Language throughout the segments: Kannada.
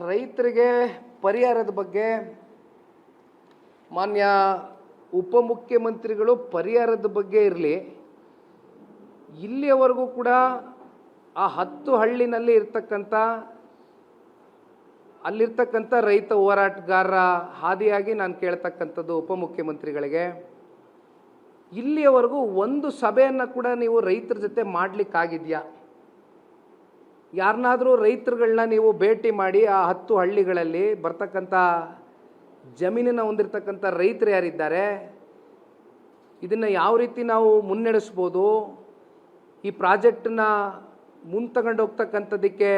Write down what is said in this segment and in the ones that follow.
ರೈತರಿಗೆ ಪರಿಹಾರದ ಬಗ್ಗೆ ಮಾನ್ಯ ಉಪಮುಖ್ಯಮಂತ್ರಿಗಳು ಪರಿಹಾರದ ಬಗ್ಗೆ ಇರಲಿ, ಇಲ್ಲಿಯವರೆಗೂ ಕೂಡ ಆ 10 ಹಳ್ಳಿನಲ್ಲಿ ಅಲ್ಲಿರ್ತಕ್ಕಂಥ ರೈತ ಹೋರಾಟಗಾರರ ಹಾದಿಯಾಗಿ ನಾನು ಕೇಳ್ತಕ್ಕಂಥದ್ದು ಉಪಮುಖ್ಯಮಂತ್ರಿಗಳಿಗೆ, ಇಲ್ಲಿಯವರೆಗೂ ಒಂದು ಸಭೆಯನ್ನು ಕೂಡ ನೀವು ರೈತರ ಜೊತೆ ಮಾಡಲಿಕ್ಕಾಗಿದೆಯಾ? ಯಾರನ್ನಾದರೂ ರೈತರುಗಳನ್ನ ನೀವು ಭೇಟಿ ಮಾಡಿ ಆ 10 ಹಳ್ಳಿಗಳಲ್ಲಿ ಬರ್ತಕ್ಕಂಥ ಜಮೀನನ್ನು ಹೊಂದಿರತಕ್ಕಂಥ ರೈತರು ಯಾರಿದ್ದಾರೆ, ಇದನ್ನು ಯಾವ ರೀತಿ ನಾವು ಮುನ್ನಡೆಸ್ಬೋದು, ಈ ಪ್ರಾಜೆಕ್ಟನ್ನ ಮುಂತಗೊಂಡು ಹೋಗ್ತಕ್ಕಂಥದ್ದಕ್ಕೆ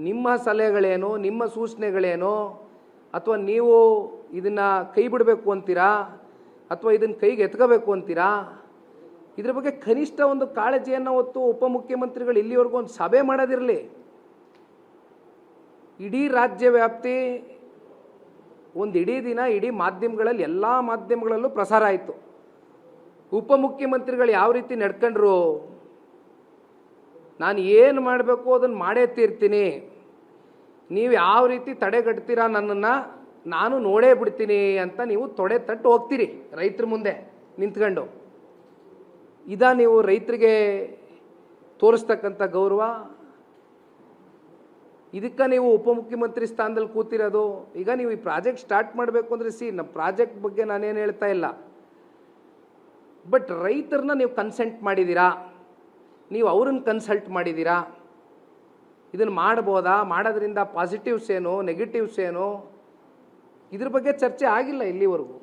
ನಿಮ್ಮ ಸಲಹೆಗಳೇನು, ನಿಮ್ಮ ಸೂಚನೆಗಳೇನು, ಅಥವಾ ನೀವು ಇದನ್ನು ಕೈ ಬಿಡಬೇಕು ಅಂತೀರಾ ಅಥವಾ ಇದನ್ನು ಕೈಗೆ ಎತ್ಕೋಬೇಕು ಅಂತೀರಾ? ಇದ್ರ ಬಗ್ಗೆ ಕನಿಷ್ಠ ಒಂದು ಕಾಳಜಿಯನ್ನು ಹೊತ್ತು ಉಪಮುಖ್ಯಮಂತ್ರಿಗಳು ಇಲ್ಲಿವರೆಗೂ ಒಂದು ಸಭೆ ಮಾಡೋದಿರಲಿ. ಇಡೀ ರಾಜ್ಯ ವ್ಯಾಪ್ತಿ ಒಂದು ಇಡೀ ದಿನ ಇಡೀ ಮಾಧ್ಯಮಗಳಲ್ಲಿ ಎಲ್ಲ ಮಾಧ್ಯಮಗಳಲ್ಲೂ ಪ್ರಸಾರ ಆಯಿತು. ಉಪಮುಖ್ಯಮಂತ್ರಿಗಳು ಯಾವ ರೀತಿ ನಡ್ಕೊಂಡ್ರು, ನಾನು ಏನು ಮಾಡಬೇಕು ಅದನ್ನು ಮಾಡೇ ತೀರ್ತೀನಿ, ನೀವು ಯಾವ ರೀತಿ ತಡೆಗಟ್ತೀರಾ ನನ್ನನ್ನು ನಾನು ನೋಡೇ ಬಿಡ್ತೀನಿ ಅಂತ ನೀವು ತೊಡೆ ತಟ್ಟು ಹೋಗ್ತೀರಿ ರೈತರ ಮುಂದೆ ನಿಂತ್ಕೊಂಡು. ನೀವು ರೈತರಿಗೆ ತೋರಿಸ್ತಕ್ಕಂಥ ಗೌರವ? ಇದಕ್ಕೆ ನೀವು ಉಪಮುಖ್ಯಮಂತ್ರಿ ಸ್ಥಾನದಲ್ಲಿ ಕೂತಿರೋದು. ಈಗ ನೀವು ಈ ಪ್ರಾಜೆಕ್ಟ್ ಸ್ಟಾರ್ಟ್ ಮಾಡಬೇಕು ಅಂದರೆ ನಮ್ಮ ಪ್ರಾಜೆಕ್ಟ್ ಬಗ್ಗೆ ನಾನೇನು ಹೇಳ್ತಾ ಇಲ್ಲ, ಬಟ್ ರೈತರನ್ನ ನೀವು ಕನ್ಸಲ್ಟ್ ಮಾಡಿದ್ದೀರಾ, ನೀವು ಅವ್ರನ್ನ ಕನ್ಸಲ್ಟ್ ಮಾಡಿದ್ದೀರಾ? ಇದನ್ನು ಮಾಡ್ಬೋದಾ, ಮಾಡೋದ್ರಿಂದ ಪಾಸಿಟಿವ್ಸ್ ಏನು, ನೆಗೆಟಿವ್ಸ್ ಏನು, ಇದ್ರ ಬಗ್ಗೆ ಚರ್ಚೆ ಆಗಿಲ್ಲ ಇಲ್ಲಿವರೆಗೂ.